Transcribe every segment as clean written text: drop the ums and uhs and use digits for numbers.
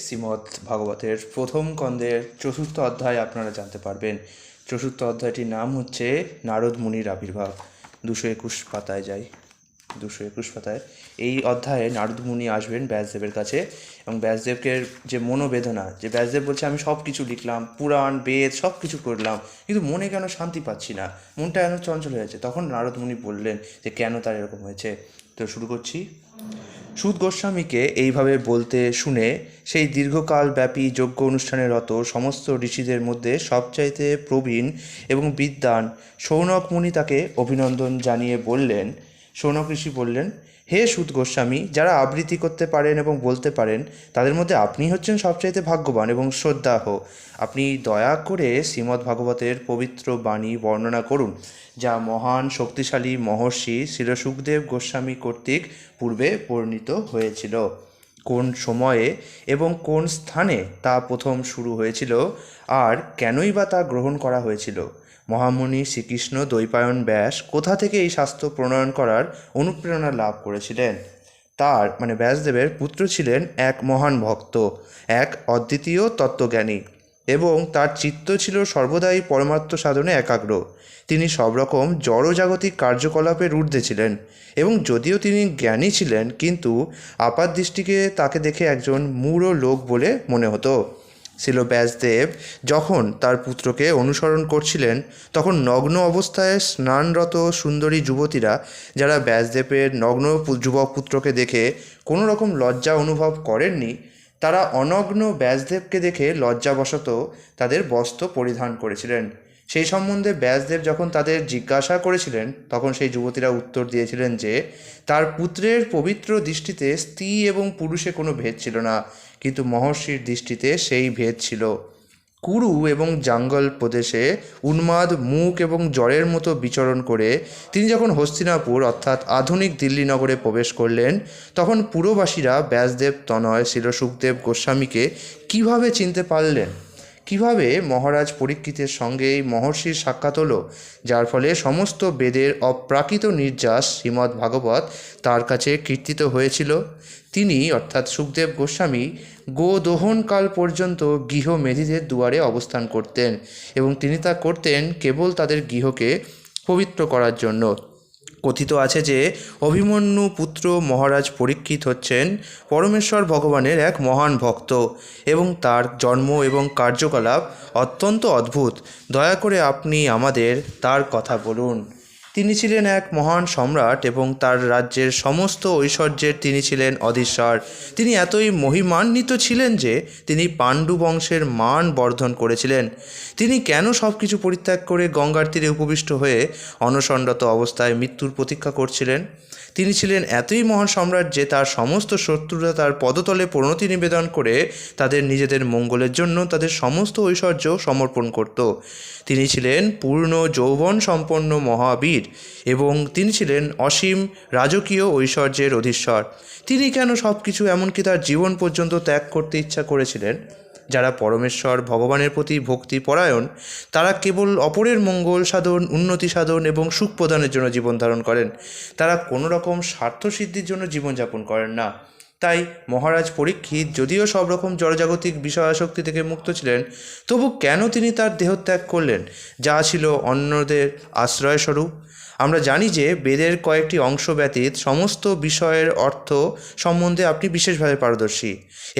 শ্রীমদ্ ভাগবতের প্রথম স্কন্ধের চতুর্থ অধ্যায় আপনারা জানতে পারবেন। চতুর্থ অধ্যায়টির নাম হচ্ছে নারদ মুনির আবির্ভাব। 221 পাতায় যাই। 221 পাতায় এই অধ্যায়ে নারদ মুনি আসবেন ব্যাসদেবের কাছে, এবং ব্যাসদেবকে যে মনোবেদনা, যে ব্যাসদেব বলছে আমি সব কিছু লিখলাম, পুরাণ বেদ সব কিছু করলাম, কিন্তু মনে কেন শান্তি পাচ্ছি না, মনটা কেন চঞ্চল হয়েছে। তখন নারদ মুনি বললেন যে কেন তার এরকম হয়েছে। তো শুরু করছি। সুত গোস্বামীকে এইভাবে বলতে শুনে সেই দীর্ঘকালব্যাপী যজ্ঞ অনুষ্ঠানে রত সমস্ত ঋষিদের মধ্যে সবচাইতে প্রবীণ এবং বিদ্বান শৌনক মুনি তাকে অভিনন্দন জানিয়ে বললেন, শৌনক ঋষি বললেন, হে সুত গোস্বামী, যারা আবৃত্তি করতে পারেন এবং বলতে পারেন তাদের মধ্যে আপনি হচ্ছেন সবচাইতে ভাগ্যবান এবং শ্রদ্ধাহ। আপনি দয়া করে শ্রীমদ্ ভাগবতের পবিত্র বাণী বর্ণনা করুন, যা মহান শক্তিশালী মহর্ষি শ্রী সুখদেব গোস্বামী কর্তৃক পূর্বে বর্ণিত হয়েছিল। কোন সময়ে এবং কোন স্থানে তা প্রথম শুরু হয়েছিল, আর কেনই বা তা গ্রহণ করা হয়েছিল। মহামুনি শ্রীকৃষ্ণ দ্বৈপায়ন ব্যাস কোথা থেকে এই শাস্ত্র প্রণয়ন করার অনুপ্রেরণা লাভ করেছিলেন। তার ব্যাসদেবের পুত্র ছিলেন এক মহান ভক্ত, এক অদ্বিতীয় তত্ত্বজ্ঞানী, এবং তার চিত্ত ছিল সর্বদাই পরমাত্ম সাধনে একাগ্র। তিনি সব রকম জড়জাগতিক কার্যকলাপের ঊর্ধ্বে ছিলেন, এবং যদিও তিনি জ্ঞানী ছিলেন, কিন্তু আপাতদৃষ্টিকে তাকে দেখে একজন মূঢ় লোক বলে মনে হতো। ছিল ব্যাসদেব যখন তার পুত্রকে অনুসরণ করছিলেন, তখন নগ্ন অবস্থায় স্নানরত সুন্দরী যুবতীরা, যারা ব্যাসদেবের নগ্ন যুবক পুত্রকে দেখে কোনো রকম লজ্জা অনুভব করেননি, তারা অনগ্ন ব্যাসদেবকে দেখে লজ্জাবশত তাদের বস্ত্র পরিধান করেছিলেন। সেই সম্বন্ধে ব্যাসদেব যখন তাদের জিজ্ঞাসা করেছিলেন, তখন সেই যুবতীরা উত্তর দিয়েছিলেন যে তার পুত্রের পবিত্র দৃষ্টিতে স্ত্রী এবং পুরুষে কোনো ভেদ ছিল না, কিন্তু মহর্ষির দৃষ্টিতে সেই ভেদ ছিল। কুরু এবং জাঙ্গল প্রদেশে উন্মাদ মুখ এবং জ্বরের মতো বিচরণ করে তিনি যখন হস্তিনাপুর অর্থাৎ আধুনিক দিল্লি নগরে প্রবেশ করলেন, তখন পুরবাসীরা ব্যাসদেব তনয় শ্রী সুখদেব গোস্বামীকে কিভাবে চিনতে পারলেন। কিভাবে মহারাজ পরীক্ষিতের সঙ্গে এই মহর্ষির সাক্ষাৎ হলো, যার ফলে সমস্ত বেদের অপ্রাকৃত নির্যাস শ্রীমদ্ ভাগবত তার কাছে কীর্তিত হয়েছিল। তিনি অর্থাৎ সুখদেব গোস্বামী গোদোহনকাল পর্যন্ত গৃহমেধিদের দুয়ারে অবস্থান করতেন, এবং তিনি তা করতেন কেবল তাদের গৃহকে পবিত্র করার জন্য। কথিত আছে যে অভিমন্যু পুত্র মহারাজ পরীক্ষিত হচ্ছেন পরমেশ্বর ভগবানের এক মহান ভক্ত, এবং তার জন্ম এবং কার্যকলাপ অত্যন্ত অদ্ভুত। দয়া করে আপনি আমাদের তার কথা বলুন। তিনি ছিলেন এক মহান সম্রাট, এবং তার রাজ্যের সমস্ত ঐশ্বর্যের তিনি ছিলেন অধীশ্বর। তিনি এতই মহিমান্বিত ছিলেন যে তিনি পাণ্ডু বংশের মান বর্ধন করেছিলেন। তিনি কেন সব কিছু পরিত্যাগ করে গঙ্গার তীরে উপবিষ্ট হয়ে অনশনরত অবস্থায় মৃত্যুর প্রতীক্ষা করছিলেন। তিনি ছিলেন এতই মহান সম্রাট যে তার সমস্ত শত্রুরা তার পদতলে প্রণতি নিবেদন করে তাদের নিজেদের মঙ্গলের জন্য তাদের সমস্ত ঐশ্বর্য সমর্পণ করত। তিনি ছিলেন পূর্ণ যৌবন সম্পন্ন মহাবীর, এবং তিনি ছিলেন অসীম রাজকীয় ঐশ্বর্যের অধীশ্বর। তিনি কেন সব কিছু এমনকি তার জীবন পর্যন্ত ত্যাগ করতে ইচ্ছা করেছিলেন। যারা পরমেশ্বর ভগবানের প্রতি ভক্তি পরায়ণ, তারা কেবল অপরের মঙ্গল সাধন, উন্নতি সাধন এবং সুখ প্রদানের জন্য জীবন ধারণ করেন। তারা কোনো রকম স্বার্থসিদ্ধির জন্য জীবনযাপন করেন না। তাই মহারাজ পরীক্ষিত যদিও সব রকম জড়জাগতিক বিষয়াসক্তি থেকে মুক্ত ছিলেন, তবু কেন তিনি তার দেহত্যাগ করলেন, যা ছিল অন্যদের আশ্রয়স্বরূপ। আমরা জানি যে বেদের কয়েকটি অংশ ব্যতীত সমস্ত বিষয়ের অর্থ সম্বন্ধে আপনি বিশেষভাবে পারদর্শী,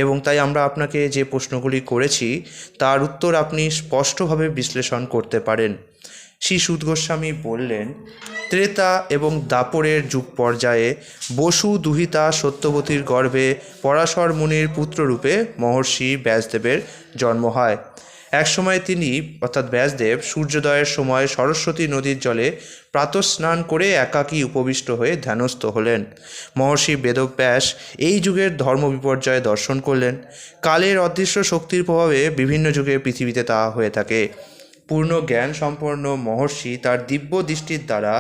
এবং তাই আমরা আপনাকে যে প্রশ্নগুলি করেছি তার উত্তর আপনি স্পষ্টভাবে বিশ্লেষণ করতে পারেন। শ্রী সুত গোস্বামী বললেন, ত্রেতা এবং দাপরের যুগ পর্যায়ে বসু দুহিতা সত্যবতীর গর্ভে পরাশর মুনির পুত্ররূপে মহর্ষি ব্যাসদেবের জন্ম হয়। একসময় তিনি অর্থাৎ ব্যাসদেব সূর্যোদয়ের সময় সরস্বতী নদীর জলে প্রাতঃস্নান করে একাকী উপবিষ্ট হয়ে ধ্যানস্থ হলেন। মহর্ষি বেদব্যাস এই যুগের ধর্ম বিপর্যয় দর্শন করলেন। কালের অদৃশ্য শক্তির প্রভাবে বিভিন্ন যুগে পৃথিবীতে তা হয়ে থাকে। পূর্ণ জ্ঞান সম্পন্ন মহর্ষি তার দিব্য দৃষ্টির দ্বারা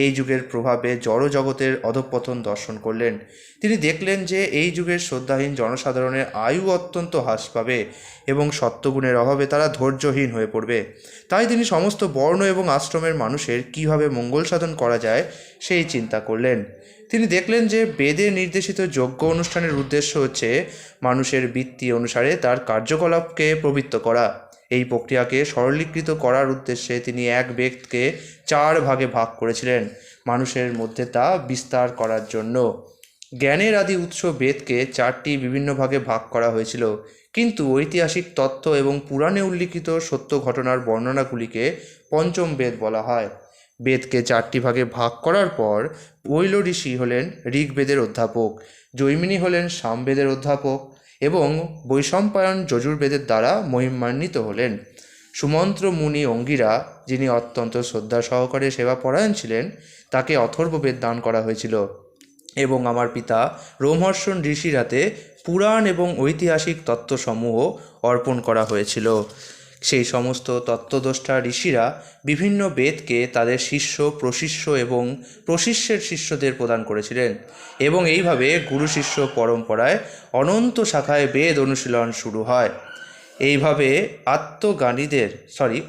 এই যুগের প্রভাবে জড়জগতের অধঃপতন দর্শন করলেন। তিনি দেখলেন যে এই যুগের শ্রদ্ধাহীন জনসাধারণের আয়ু অত্যন্ত হ্রাস পাবে, এবং সত্যগুণের অভাবে তারা ধৈর্যহীন হয়ে পড়বে। তাই তিনি সমস্ত বর্ণ এবং আশ্রমের মানুষের কিভাবে মঙ্গল সাধন করা যায় সেই চিন্তা করলেন। তিনি দেখলেন যে বেদে নির্দেশিত যজ্ঞ অনুষ্ঠানের উদ্দেশ্য হচ্ছে মানুষের বৃত্তি অনুসারে তার কার্যকলাপকে প্রবৃত্ত করা। এই প্রক্রিয়াকে সরলীকৃত করার উদ্দেশ্যে তিনি এক বেদকে 4 ভাগে ভাগ করেছিলেন মানুষের মধ্যে তা বিস্তার করার জন্য। জ্ঞানের আদি উৎস বেদকে 4টি বিভিন্ন ভাগে ভাগ করা হয়েছিল, কিন্তু ঐতিহাসিক তথ্য এবং পুরাণে উল্লিখিত সত্য ঘটনার বর্ণনাগুলিকে পঞ্চম বেদ বলা হয়। বেদকে 4টি ভাগে ভাগ করার পর কৈল ঋষি হলেন ঋগ্বেদের অধ্যাপক, জৈমিনী হলেন সামবেদের অধ্যাপক এবং বৈশম্পায়ন যজুর্বেদের দ্বারা মহিমান্বিত হলেন। সুমন্ত্র মুনি অঙ্গিরা, যিনি অত্যন্ত শ্রদ্ধা সহকারে সেবাপরায়ণ ছিলেন, তাকে অথর্ববেদ দান করা হয়েছিল এবং আমার পিতা রোমহর্ষণ ঋষির হাতে পুরাণ এবং ঐতিহাসিক তত্ত্বসমূহ অর্পণ করা হয়েছিল। সেই সমস্ত তত্ত্বদ্রষ্টা ঋষিরা বিভিন্ন বেদকে তাদের শিষ্য, প্রশিষ্য এবং প্রশিষ্যের শিষ্যদের প্রদান করেছিলেন এবং এইভাবে গুরু শিষ্য পরম্পরায় অনন্ত শাখায় বেদ অনুশীলন শুরু হয়। এইভাবে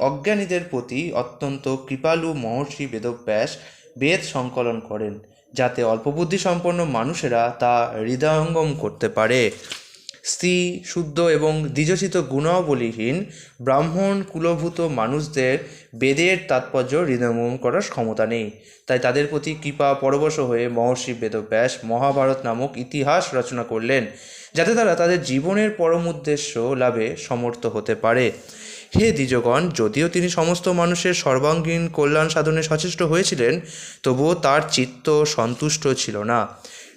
অজ্ঞানীদের প্রতি অত্যন্ত কৃপালু মহর্ষি বেদব্যাস বেদ সংকলন করেন, যাতে অল্পবুদ্ধি সম্পন্ন মানুষেরা তা হৃদয়ঙ্গম করতে পারে। স্ত্রী, শুদ্ধ এবং দ্বিজচিত গুণাবলীহীন ব্রাহ্মণ কুলভূত মানুষদের বেদের তাৎপর্য হৃদয়ঙ্গম করার ক্ষমতা নেই, তাই তাদের প্রতি কৃপা পরবশ হয়ে মহর্ষি বেদব্যাস মহাভারত নামক ইতিহাস রচনা করলেন, যাতে তারা তাদের জীবনের পরম উদ্দেশ্য লাভে সমর্থ হতে পারে। হে দ্বিজগণ, যদিও তিনি সমস্ত মানুষের সর্বাঙ্গীন কল্যাণ সাধনে সচেষ্ট হয়েছিলেন, তবুও তার চিত্ত সন্তুষ্ট ছিল না।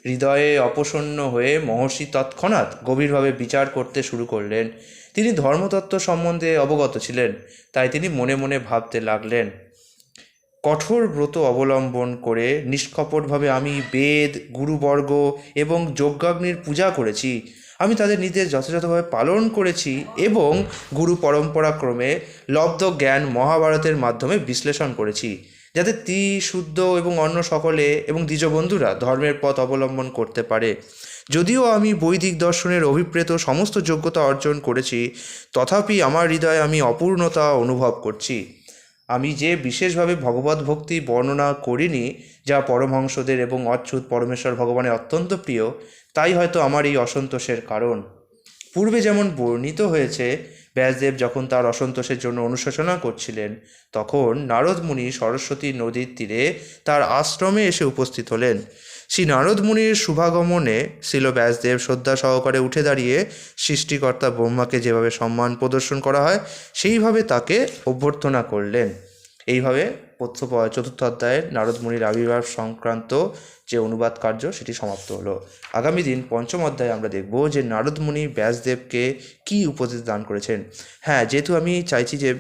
হৃদয়ে অপসন্ন হয়ে মহর্ষি তৎক্ষণাৎ গভীরভাবে বিচার করতে শুরু করলেন। তিনি ধর্মতত্ত্ব সম্বন্ধে অবগত ছিলেন, তাই তিনি মনে মনে ভাবতে লাগলেন, কঠোর ব্রত অবলম্বন করে নিষ্কপটভাবে আমি বেদ, গুরুবর্গ এবং যজ্ঞাগ্নির পূজা করেছি। আমি তাদের নির্দেশ যথাযথভাবে পালন করেছি এবং গুরু পরম্পরাক্রমে লব্ধ জ্ঞান মহাভারতের মাধ্যমে বিশ্লেষণ করেছি, যাতে শুদ্ধ এবং অন্য সকলে এবং দ্বিজবন্ধুরা ধর্মের পথ অবলম্বন করতে পারে। যদিও আমি বৈদিক দর্শনের অভিপ্রেত সমস্ত যোগ্যতা অর্জন করেছি, তথাপি আমার হৃদয়ে আমি অপূর্ণতা অনুভব করছি। আমি যে বিশেষভাবে ভগবত ভক্তি বর্ণনা করিনি, যা পরমহংসদের এবং অচ্যুত পরমেশ্বর ভগবানের অত্যন্ত প্রিয়, তাই হয়তো আমার এই অসন্তোষের কারণ। পূর্বে যেমন বর্ণিত হয়েছে, ব্যাসদেব যখন তার অসন্তোষের জন্য অনুশোচনা করছিলেন, তখন নারদ মুনি সরস্বতী নদীর তীরে তার আশ্রমে এসে উপস্থিত হলেন। শ্রী নারদ মুনির শুভাগমনে শিল ব্যাসদেব শ্রদ্ধা সহকারে উঠে দাঁড়িয়ে সৃষ্টিকর্তা ব্রহ্মাকে যেভাবে সম্মান প্রদর্শন করা হয়, সেইভাবে তাকে অভ্যর্থনা করলেন। এইভাবে চতুর্থ অধ্যায়ের নারদ মুনির আবির্ভাব সংক্রান্ত যে অনুবাদ কার্য সেটি সমাপ্ত হলো। আগামী দিন পঞ্চম অধ্যায়ে আমরা দেখব যে নারদ মুনি ব্যাসদেবকে কী উপদেশ দান করেছেন। হ্যাঁ, যেহেতু আমি চাইছি যে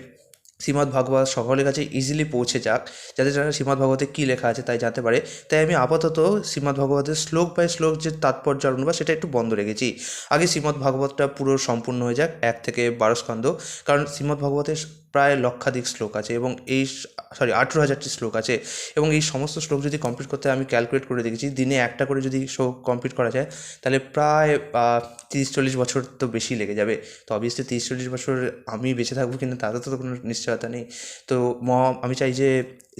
শ্রীমদ্ভাগবত সকলের কাছে ইজিলি পৌঁছে যাক, যাতে যারা শ্রীমদ্ভাগবতে কী লেখা আছে তাই জানতে পারে, তাই আমি আপাতত শ্রীমদ্ভাগবতের শ্লোক বাই শ্লোক যে তাৎপর্য আর অনুবাদ সেটা একটু বন্ধ রেখেছি। আগে শ্রীমদ্ভাগবতটা পুরো সম্পূর্ণ হয়ে যাক, 1 থেকে 12 স্কন্ধ, কারণ শ্রীমদ্ভাগবতের প্রায় লক্ষাধিক শ্লোক আছে এবং 18,000টি শ্লোক আছে, এবং এই সমস্ত শ্লোক যদি কমপ্লিট করতে আমি ক্যালকুলেট করে দেখেছি, দিনে একটা করে যদি শ্লোক কমপ্লিট করা যায় তাহলে প্রায় 30-40 বছর তো বেশি লেগে যাবে। তো অবভিয়াসলি 30-40 বছর আমি বেঁচে থাকবো কিনা তাতে তো কোনো নিশ্চয়তা নেই। তো আমি চাই যে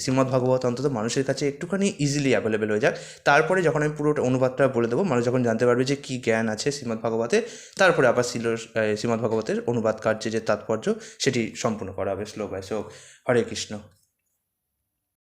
শ্রীমদ্ভাগবত অন্তত মানুষের কাছে একটুখানি ইজিলি অ্যাভেলেবেল হয়ে যাক। তারপরে যখন আমি পুরো অনুবাদটা বলে দেবো, মানুষ যখন জানতে পারবে যে কী জ্ঞান আছে শ্রীমদ্ভাগবতে, তারপরে আবার শ্রীমদ্ভাগবতের অনুবাদ কার্যে যে তাৎপর্য সেটি সম্পূর্ণ করা হবে শ্লোক বাই শ্লোক। হরে কৃষ্ণ।